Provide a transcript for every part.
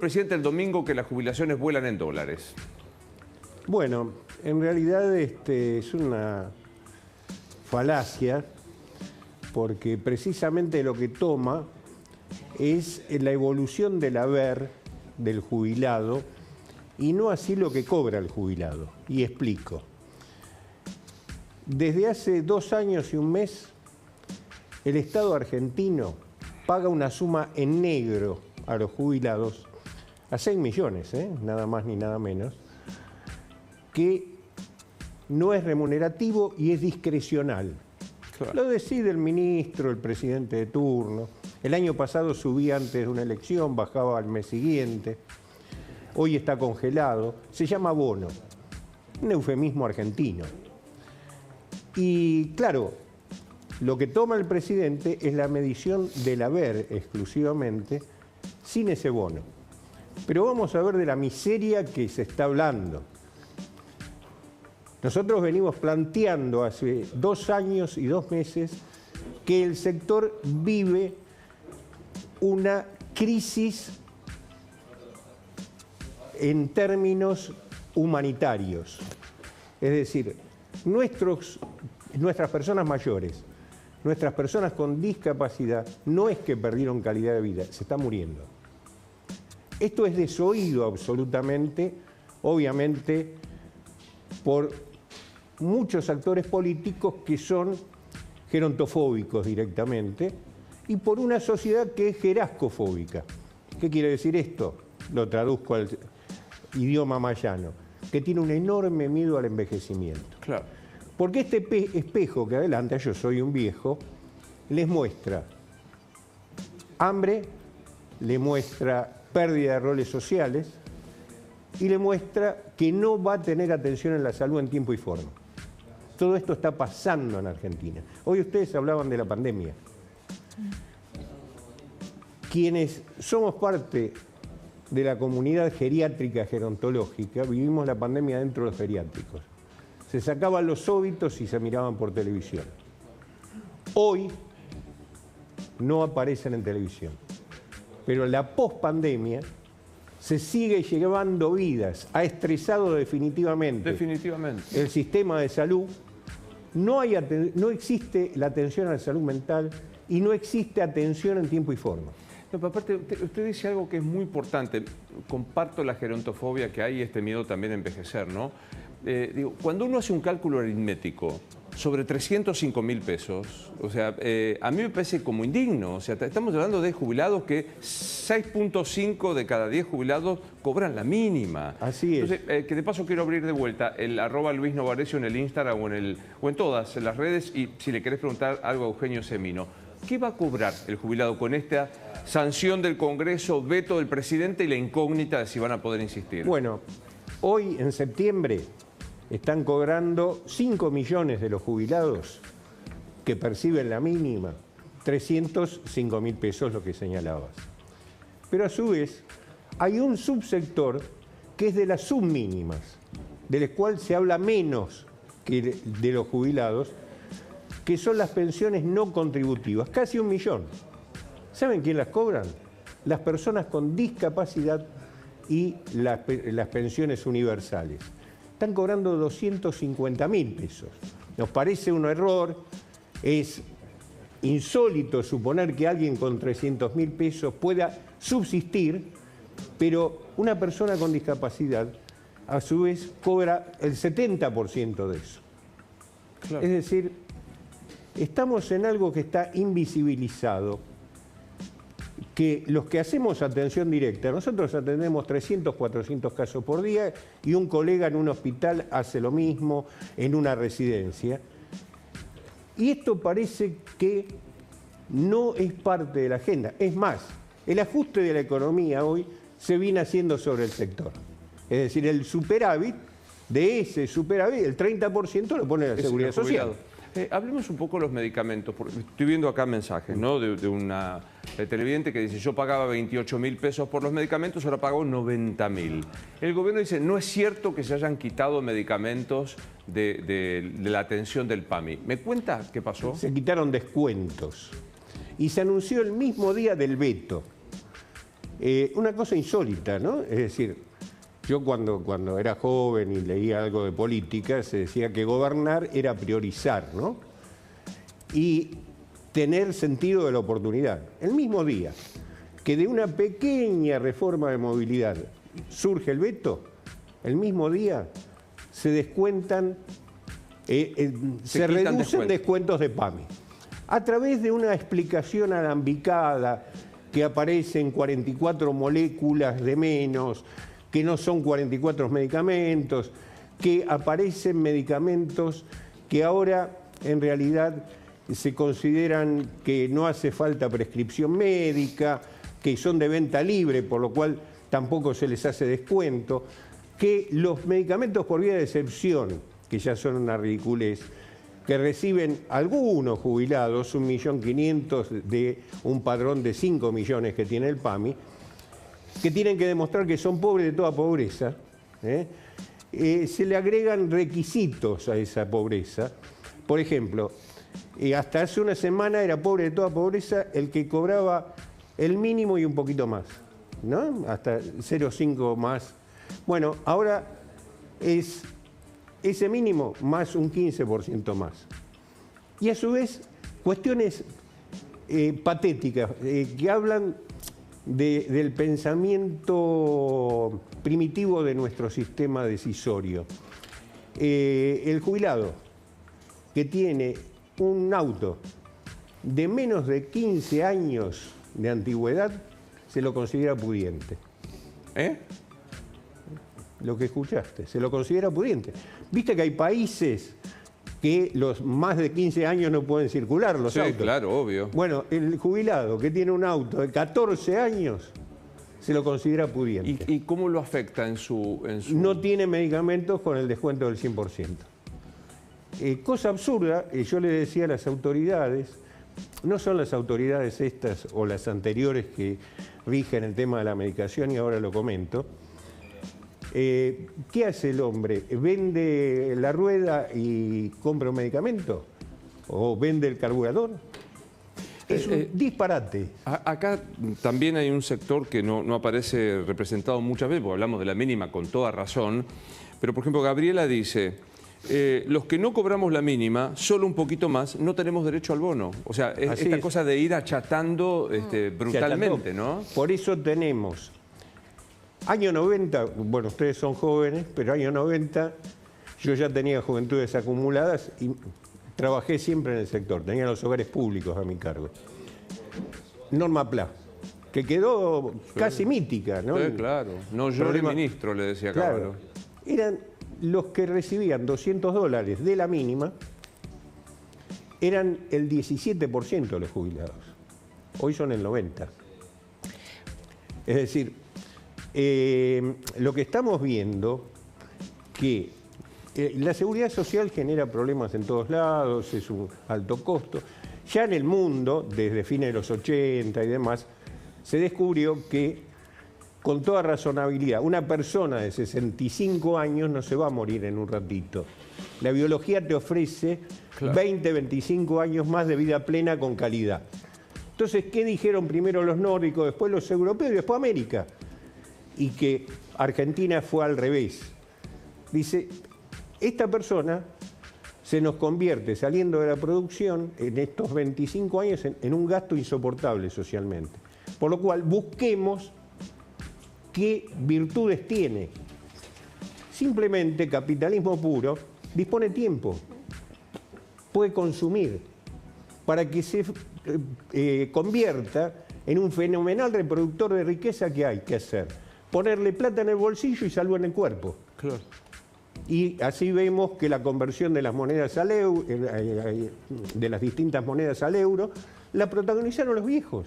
presidente el domingo que las jubilaciones vuelan en dólares? Bueno, en realidad es una falacia, porque precisamente lo que toma es la evolución del haber del jubilado y no así lo que cobra el jubilado. Y explico. Desde hace 2 años y un mes, el Estado argentino paga una suma en negro a los jubilados, a 6 millones, nada más ni nada menos, que no es remunerativo y es discrecional. Claro. Lo decide el ministro, el presidente de turno. El año pasado subía antes de una elección, bajaba al mes siguiente. Hoy está congelado. Se llama bono, un eufemismo argentino. Y claro, lo que toma el presidente es la medición del haber exclusivamente, sin ese bono. Pero vamos a ver de la miseria que se está hablando. Nosotros venimos planteando hace 2 años y 2 meses que el sector vive una crisis en términos humanitarios. Es decir, nuestras personas mayores, nuestras personas con discapacidad, no es que perdieron calidad de vida, se están muriendo. Esto es desoído absolutamente, obviamente, por muchos actores políticos que son gerontofóbicos directamente y por una sociedad que es gerascofóbica. ¿Qué quiere decir esto? Lo traduzco al idioma mayano, que tiene un enorme miedo al envejecimiento. Claro. Porque este espejo que adelanta, yo soy un viejo, les muestra hambre, le muestra pérdida de roles sociales y le muestra que no va a tener atención en la salud en tiempo y forma. Todo esto está pasando en Argentina. Hoy ustedes hablaban de la pandemia. Quienes somos parte de la comunidad geriátrica gerontológica, vivimos la pandemia dentro de los geriátricos. Se sacaban los óbitos y se miraban por televisión. Hoy no aparecen en televisión. Pero la pospandemia se sigue llevando vidas, ha estresado definitivamente el sistema de salud. No existe la atención a la salud mental y no existe atención en tiempo y forma. No, pero aparte, usted dice algo que es muy importante. Comparto la gerontofobia que hay y este miedo también a envejecer, ¿no? Cuando uno hace un cálculo aritmético sobre 305.000 pesos, o sea, a mí me parece como indigno. O sea, estamos hablando de jubilados que 6.5 de cada 10 jubilados cobran la mínima. Así es. Entonces, que de paso quiero abrir de vuelta el @LuisNovarecio en el Instagram o en todas las redes, y si le querés preguntar algo a Eugenio Semino. ¿Qué va a cobrar el jubilado con esta sanción del Congreso, veto del presidente y la incógnita de si van a poder insistir? Bueno, hoy en septiembre están cobrando 5 millones de los jubilados que perciben la mínima, 305.000 pesos, lo que señalabas. Pero a su vez hay un subsector que es de las submínimas, del cual se habla menos que de los jubilados, que son las pensiones no contributivas, casi 1 millón. ¿Saben quién las cobran? Las personas con discapacidad y las pensiones universales. Están cobrando 250.000 pesos. Nos parece un error, es insólito suponer que alguien con 300.000 pesos pueda subsistir, pero una persona con discapacidad a su vez cobra el 70% de eso. Claro. Es decir, estamos en algo que está invisibilizado, que los que hacemos atención directa, nosotros atendemos 300, 400 casos por día y un colega en un hospital hace lo mismo, en una residencia. Y esto parece que no es parte de la agenda. Es más, el ajuste de la economía hoy se viene haciendo sobre el sector. Es decir, el superávit, de ese superávit, el 30% lo pone la Seguridad Social. Hablemos un poco de los medicamentos, porque estoy viendo acá mensajes, ¿no? de una televidente que dice: yo pagaba 28.000 pesos por los medicamentos, ahora pago 90.000. El gobierno dice: no es cierto que se hayan quitado medicamentos de la atención del PAMI. ¿Me cuenta qué pasó? Se quitaron descuentos y se anunció el mismo día del veto. Una cosa insólita, ¿no? Es decir, yo cuando era joven y leía algo de política, se decía que gobernar era priorizar, ¿no? Y tener sentido de la oportunidad. El mismo día que de una pequeña reforma de movilidad surge el veto, el mismo día se descuentan, se reducen descuentos de PAMI. A través de una explicación alambicada que aparecen 44 moléculas de menos, que no son 44 medicamentos, que aparecen medicamentos que ahora en realidad se consideran que no hace falta prescripción médica, que son de venta libre, por lo cual tampoco se les hace descuento, que los medicamentos por vía de excepción, que ya son una ridiculez, que reciben algunos jubilados, 1.500.000 de un padrón de 5 millones que tiene el PAMI, que tienen que demostrar que son pobres de toda pobreza, se le agregan requisitos a esa pobreza. Por ejemplo, hasta hace una semana era pobre de toda pobreza el que cobraba el mínimo y un poquito más, ¿no? Hasta 0,5 más. Bueno, ahora es ese mínimo más un 15% más. Y a su vez, cuestiones patéticas que hablan del pensamiento primitivo de nuestro sistema decisorio. El jubilado que tiene un auto de menos de 15 años de antigüedad se lo considera pudiente. Lo que escuchaste, se lo considera pudiente. Viste que hay países que los más de 15 años no pueden circular los autos. Sí, claro, obvio. Bueno, el jubilado que tiene un auto de 14 años se lo considera pudiente. ¿Y cómo lo afecta en su...? No tiene medicamentos con el descuento del 100%. Cosa absurda, yo le decía a las autoridades, no son las autoridades estas o las anteriores que rigen el tema de la medicación y ahora lo comento. ¿Qué hace el hombre? ¿Vende la rueda y compra un medicamento? ¿O vende el carburador? Es un disparate. Acá también hay un sector que no aparece representado muchas veces, porque hablamos de la mínima con toda razón, pero por ejemplo Gabriela dice, los que no cobramos la mínima, solo un poquito más, no tenemos derecho al bono. O sea, esta cosa de ir achatando brutalmente, ¿no? Por eso tenemos... Año 90, bueno, ustedes son jóvenes, pero año 90 yo ya tenía juventudes acumuladas y trabajé siempre en el sector, tenía los hogares públicos a mi cargo. Norma Pla, que quedó casi mítica, ¿no? Sí, claro. No llore, ministro, le decía Caballo. Claro, eran los que recibían $200 de la mínima, eran el 17% de los jubilados. Hoy son el 90%. Es decir, lo que estamos viendo que la seguridad social genera problemas en todos lados, es un alto costo. Ya en el mundo, desde fines de los 80 y demás, se descubrió que con toda razonabilidad, una persona de 65 años no se va a morir en un ratito. La biología te ofrece 20, 25 años más de vida plena con calidad. Entonces, ¿qué dijeron primero los nórdicos, después los europeos y después América? Y que Argentina fue al revés. Dice, esta persona se nos convierte, saliendo de la producción, en estos 25 años, en un gasto insoportable socialmente. Por lo cual, busquemos qué virtudes tiene. Simplemente, capitalismo puro, dispone tiempo, puede consumir, para que se convierta en un fenomenal reproductor de riqueza que hay que hacer. Ponerle plata en el bolsillo y salvo en el cuerpo. Claro. Y así vemos que la conversión de las monedas al euro, de las distintas monedas al euro, la protagonizaron los viejos.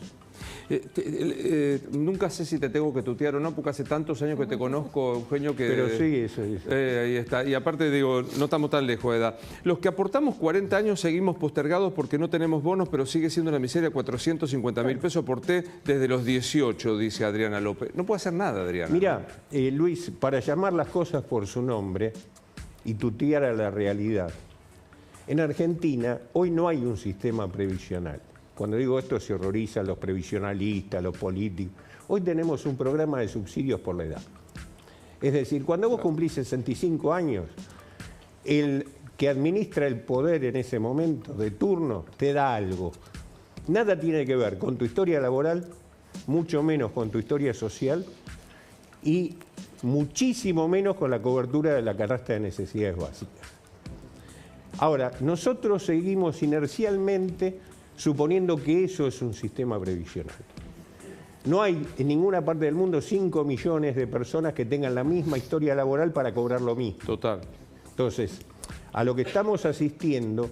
Nunca sé si te tengo que tutear o no, porque hace tantos años que te conozco, Eugenio, que... Pero sí, eso es. Ahí está. Y aparte, digo, no estamos tan lejos de edad. Los que aportamos 40 años seguimos postergados porque no tenemos bonos, pero sigue siendo una miseria, 450.000 pesos aporté desde los 18, dice Adriana López. No puede hacer nada, Adriana. Mirá, Luis, para llamar las cosas por su nombre y tutear a la realidad, en Argentina hoy no hay un sistema previsional. Cuando digo esto se horrorizan los previsionalistas, los políticos. Hoy tenemos un programa de subsidios por la edad. Es decir, cuando vos cumplís 65 años, el que administra el poder en ese momento de turno te da algo. Nada tiene que ver con tu historia laboral, mucho menos con tu historia social y muchísimo menos con la cobertura de la canasta de necesidades básicas. Ahora, nosotros seguimos inercialmente suponiendo que eso es un sistema previsional. No hay en ninguna parte del mundo 5 millones de personas que tengan la misma historia laboral para cobrar lo mismo. Total. Entonces, a lo que estamos asistiendo,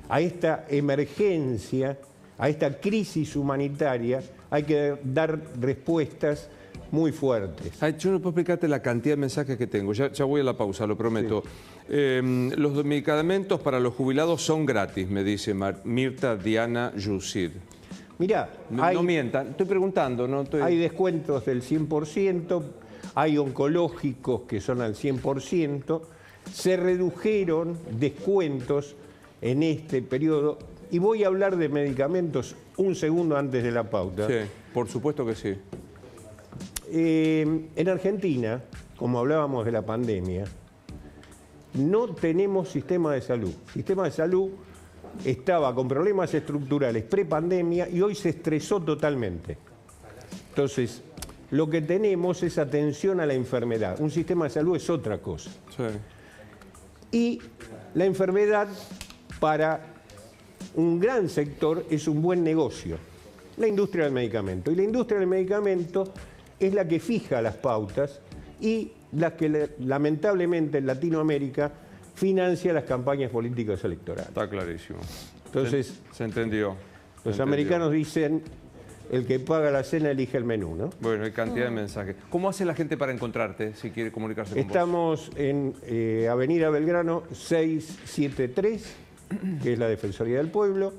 a esta emergencia, a esta crisis humanitaria, hay que dar respuestas muy fuertes. Ay, yo no puedo explicarte la cantidad de mensajes que tengo. Ya voy a la pausa, lo prometo. Sí. Los medicamentos para los jubilados son gratis, me dice Mirta Diana Yusid. Mirá, no mientan, estoy preguntando. No estoy... Hay descuentos del 100%, hay oncológicos que son al 100%, se redujeron descuentos en este periodo. Y voy a hablar de medicamentos un segundo antes de la pauta. Sí, por supuesto que sí. En Argentina, como hablábamos de la pandemia, no tenemos sistema de salud. El sistema de salud estaba con problemas estructurales pre-pandemia y hoy se estresó totalmente. Entonces, lo que tenemos es atención a la enfermedad. Un sistema de salud es otra cosa. Sí. Y la enfermedad para un gran sector es un buen negocio, la industria del medicamento. Y la industria del medicamento es la que fija las pautas y la que lamentablemente en Latinoamérica financia las campañas políticas electorales. Está clarísimo. Entonces, se entendió. Los americanos dicen, el que paga la cena elige el menú, ¿no? Bueno, hay cantidad de mensajes. ¿Cómo hace la gente para encontrarte si quiere comunicarse con vos? Estamos en Avenida Belgrano 673, que es la Defensoría del Pueblo,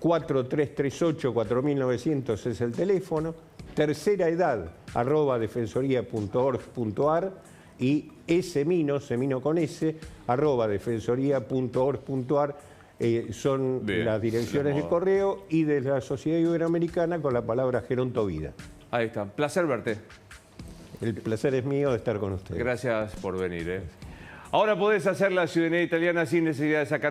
4338-4900 es el teléfono, tercera edad @defensoría.org.ar y semino con S, @defensoría.org.ar son bien, las direcciones de correo y de la Sociedad Iberoamericana con la palabra Gerontovida. Ahí está. Placer verte. El placer es mío de estar con ustedes. Gracias por venir. Ahora podés hacer la ciudadanía italiana sin necesidad de sacar